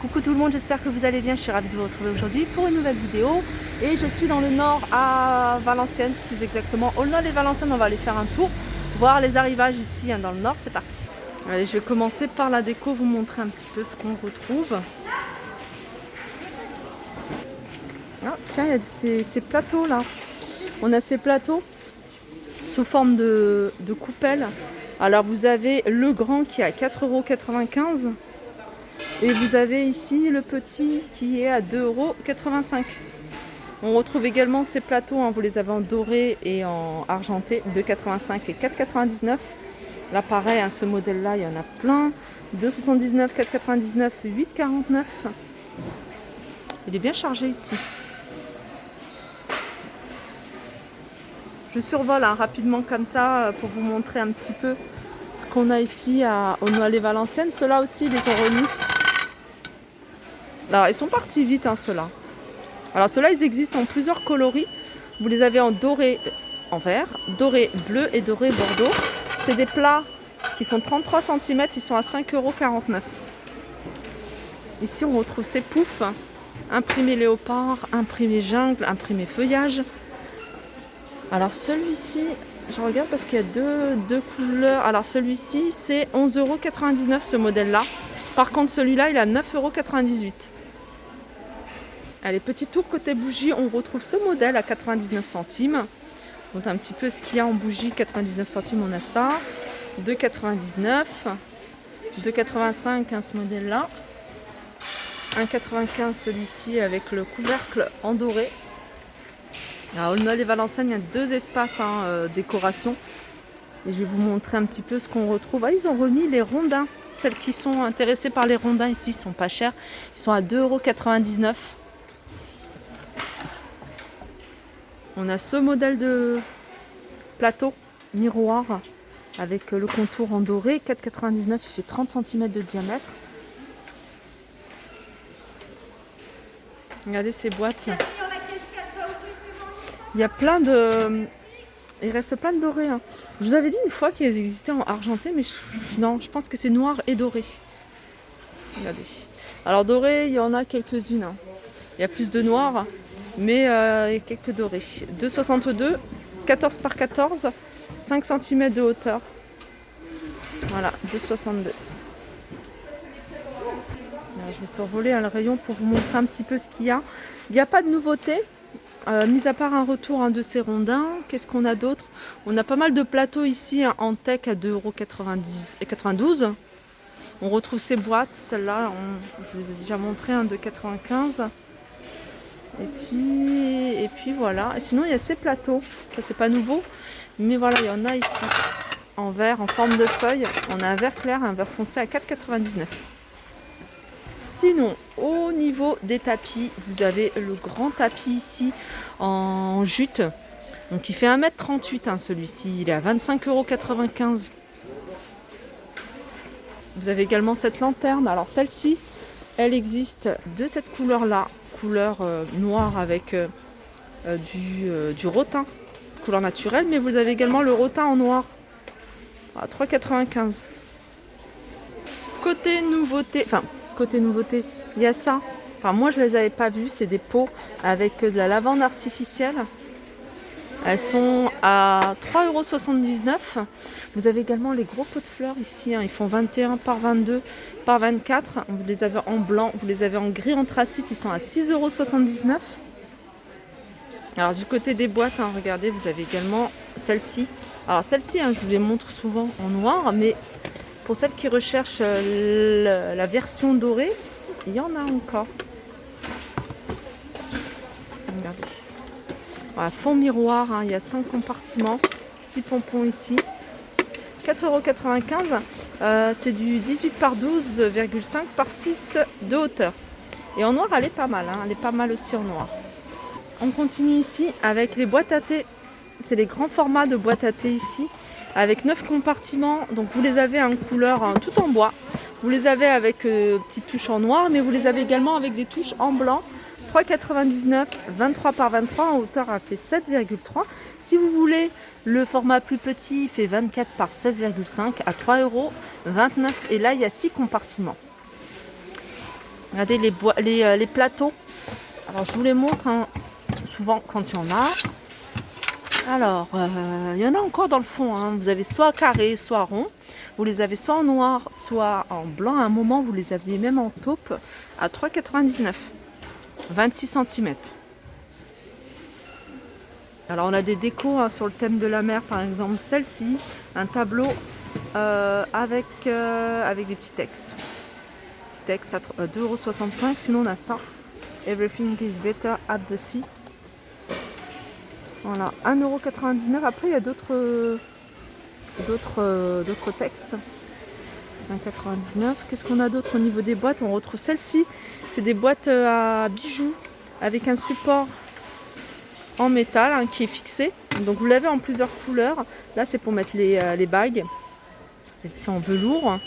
Coucou tout le monde, j'espère que vous allez bien, je suis ravie de vous retrouver aujourd'hui pour une nouvelle vidéo. Et je suis dans le nord à Valenciennes, plus exactement Aulnoy-les-Valenciennes. On va aller faire un tour, voir les arrivages ici dans le nord, c'est parti. Allez, je vais commencer par la déco, vous montrer un petit peu ce qu'on retrouve. Ah, tiens, il y a ces plateaux là. On a ces plateaux sous forme de coupelle. Alors vous avez le grand qui est à 4,95 € et vous avez ici le petit qui est à 2,85 €. On retrouve également ces plateaux, hein, vous les avez en doré et en argenté, 2,85 € et 4,99 €. Là pareil, hein, ce modèle là il y en a plein, 2,79 €, 4,99 €, 8,49 €. Il est bien chargé ici. Je survole rapidement comme ça pour vous montrer un petit peu ce qu'on a ici à Aulnoy-les-Valenciennes. Ceux-là aussi, ils les ont remis. Alors, ils sont partis vite, hein, ceux-là. Alors, ceux-là, ils existent en plusieurs coloris. Vous les avez en doré, en vert, doré bleu et doré bordeaux. C'est des plats qui font 33 cm. Ils sont à 5,49 €. Ici, on retrouve ces poufs. Imprimé léopard, imprimé jungle, imprimé feuillage. Alors celui-ci, je regarde parce qu'il y a deux couleurs. Alors celui-ci, c'est 11,99 € ce modèle-là. Par contre, celui-là, il est à 9,98 €. Allez, petit tour côté bougie, on retrouve ce modèle à 99 centimes. Donc un petit peu ce qu'il y a en bougie, 99 centimes, on a ça. 2,99 €. 2,85 € ce modèle-là. 1,95 € celui-ci avec le couvercle en doré. À Aulnoy-les-Valenciennes, il y a deux espaces décoration. Et je vais vous montrer un petit peu ce qu'on retrouve. Ah, ils ont remis les rondins. Celles qui sont intéressées par les rondins ici, ils sont pas chers. Ils sont à 2,99 €. On a ce modèle de plateau miroir avec le contour en doré. 4,99 €, il fait 30 cm de diamètre. Regardez ces boîtes. Il y a plein de... Il reste plein de dorés. Hein. Je vous avais dit une fois qu'elles existaient en argenté, mais non, je pense que c'est noir et doré. Regardez. Alors doré, il y en a quelques-unes. Hein. Il y a plus de noir, mais il y a quelques dorés. 2,62 €, 14 par 14, 5 cm de hauteur. Voilà, 2,62 €. Je vais survoler le rayon pour vous montrer un petit peu ce qu'il y a. Il n'y a pas de nouveauté. Mis à part un retour de ces rondins, qu'est-ce qu'on a d'autre? On a pas mal de plateaux ici en tech à 2,92 €. On retrouve ces boîtes, celles-là, je vous les ai déjà montrées, 2,95 €. Et puis voilà. Et sinon, il y a ces plateaux. Ça, c'est pas nouveau, mais voilà, il y en a ici en verre, en forme de feuille. On a un vert clair et un vert foncé à 4,99 €. Sinon, au niveau des tapis, vous avez le grand tapis ici en jute. Donc il fait 1,38 m celui-ci, il est à 25,95 €. Vous avez également cette lanterne. Alors celle-ci, elle existe de cette couleur-là, couleur noire avec du rotin, couleur naturelle, mais vous avez également le rotin en noir à 3,95 €. Côté nouveauté, il y a ça. Enfin, moi, je ne les avais pas vus. C'est des pots avec de la lavande artificielle. Elles sont à 3,79 €. Vous avez également les gros pots de fleurs ici. Hein. Ils font 21 par 22 par 24. Vous les avez en blanc, vous les avez en gris anthracite. Ils sont à 6,79 €. Alors, du côté des boîtes, hein, regardez, vous avez également celle-ci. Alors, celle-ci, hein, je vous les montre souvent en noir, mais pour celles qui recherchent la version dorée, il y en a encore. Regardez. Voilà, fond miroir, hein, il y a 5 compartiments. Petit pompon ici. 4,95 €. C'est du 18 par 12,5 par 6 de hauteur. Et en noir, elle est pas mal. Hein, elle est pas mal aussi en noir. On continue ici avec les boîtes à thé. C'est les grands formats de boîtes à thé ici. Avec 9 compartiments, donc vous les avez en couleur tout en bois. Vous les avez avec petites touches en noir, mais vous les avez également avec des touches en blanc. 3,99 €, 23 par 23, en hauteur elle fait 7,3 €. Si vous voulez le format plus petit, il fait 24 par 16,5 à 3,29 €. Et là, il y a 6 compartiments. Regardez les plateaux. Alors je vous les montre hein, souvent quand il y en a. Alors, il y en a encore dans le fond. Hein. Vous avez soit carré, soit rond. Vous les avez soit en noir, soit en blanc. À un moment, vous les aviez même en taupe à 3,99 €. 26 cm. Alors, on a des décos hein, sur le thème de la mer, par exemple. Celle-ci, un tableau avec des petits textes. Petit texte à 2,65 €. Sinon, on a ça. Everything is better at the sea. Voilà, 1,99 €. Après, il y a d'autres textes. 1,99 €. Qu'est-ce qu'on a d'autre au niveau des boîtes? On retrouve celle-ci. C'est des boîtes à bijoux avec un support en métal hein, qui est fixé. Donc vous l'avez en plusieurs couleurs. Là, c'est pour mettre les bagues. C'est en velours.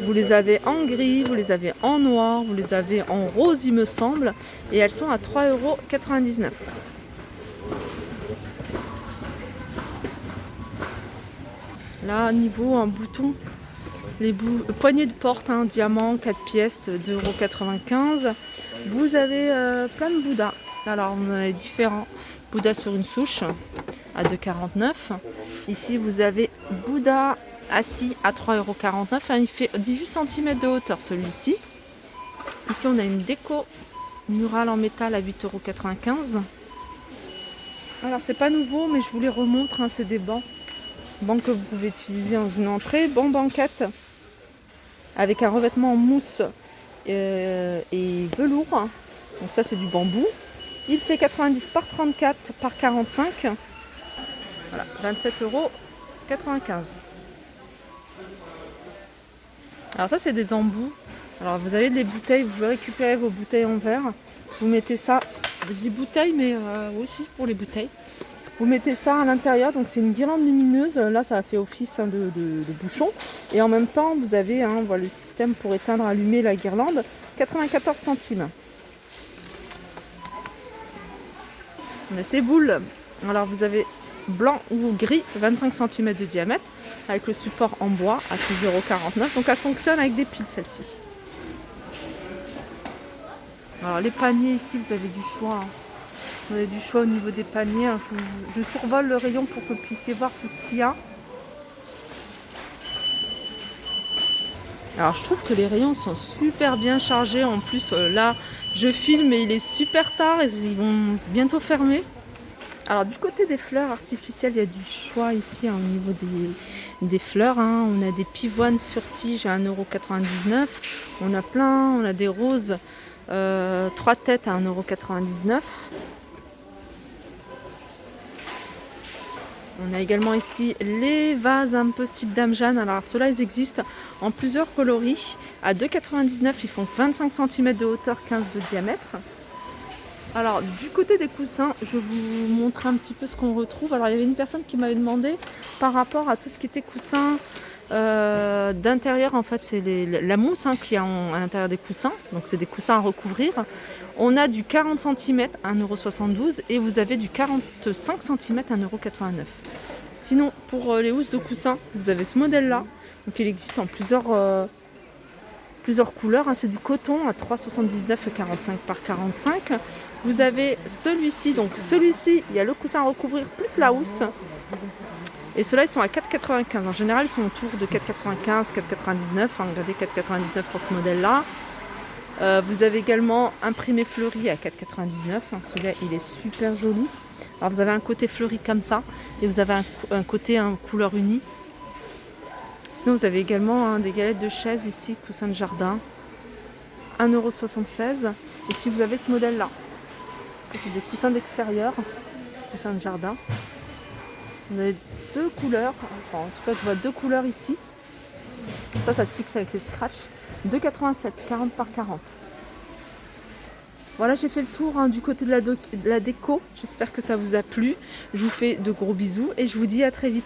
Vous les avez en gris, vous les avez en noir, vous les avez en rose, il me semble. Et elles sont à 3,99 €. Là, niveau un bouton, les poignées de porte, hein, diamant, 4 pièces, 2,95 €. Vous avez plein de Bouddhas. Alors, on a les différents Bouddhas sur une souche à 2,49 €. Ici, vous avez Bouddha assis à 3,49 €. Il fait 18 cm de hauteur, celui-ci. Ici, on a une déco murale en métal à 8,95 €. Alors, c'est pas nouveau, mais je vous les remontre. Hein, c'est des bancs. Banc que vous pouvez utiliser dans une entrée, banc banquette avec un revêtement en mousse et velours. Donc ça c'est du bambou. Il fait 90 par 34 par 45. Voilà, 27,95 €. Alors ça c'est des embouts. Alors vous avez des bouteilles, vous pouvez récupérer vos bouteilles en verre. Vous mettez ça, je dis bouteille mais aussi pour les bouteilles. Vous mettez ça à l'intérieur, donc c'est une guirlande lumineuse. Là, ça fait office hein, de bouchon. Et en même temps, vous avez hein, voilà, le système pour éteindre, allumer la guirlande. 94 centimes. On a ces boules. Alors, vous avez blanc ou gris, 25 cm de diamètre, avec le support en bois à 6,49 €. Donc, elle fonctionne avec des piles, celle-ci. Alors, les paniers ici, vous avez du choix. Hein. Vous avez du choix au niveau des paniers. Je survole le rayon pour que vous puissiez voir tout ce qu'il y a. Alors je trouve que les rayons sont super bien chargés. En plus là je filme et il est super tard et ils vont bientôt fermer. Alors du côté des fleurs artificielles, il y a du choix ici hein, au niveau des fleurs. Hein. On a des pivoines sur tige à 1,99 €. On a plein, on a des roses 3 têtes à 1,99 €. On a également ici les vases un peu style Dame Jeanne. Alors ceux-là, ils existent en plusieurs coloris. À 2,99 €, ils font 25 cm de hauteur, 15 de diamètre. Alors du côté des coussins, je vais vous montrer un petit peu ce qu'on retrouve. Alors il y avait une personne qui m'avait demandé par rapport à tout ce qui était coussins d'intérieur. En fait, c'est la mousse hein, qu'il y a à l'intérieur des coussins. Donc c'est des coussins à recouvrir. On a du 40 cm à 1,72 € et vous avez du 45 cm à 1,89 €. Sinon, pour les housses de coussin, vous avez ce modèle-là. Donc il existe en plusieurs couleurs. Hein. C'est du coton à 3,79 € 45 par 45. Vous avez celui-ci. Donc celui-ci, il y a le coussin à recouvrir plus la housse. Et ceux-là, ils sont à 4,95 €. En général, ils sont autour de 4,95 €, 4,99 €. Hein, regardez, 4,99 € pour ce modèle-là. Vous avez également imprimé fleuri à 4,99 €. Celui-là, il est super joli. Alors, vous avez un côté fleuri comme ça. Et vous avez un côté couleur unie. Sinon, vous avez également hein, des galettes de chaise ici, coussin de jardin. 1,76 €. Et puis, vous avez ce modèle-là. C'est des coussins d'extérieur. Coussins de jardin. Vous avez deux couleurs. Enfin, en tout cas, je vois deux couleurs ici. Ça se fixe avec le scratch. 2,87 €, 40 par 40. Voilà, j'ai fait le tour hein, du côté de la déco. J'espère que ça vous a plu. Je vous fais de gros bisous et je vous dis à très vite.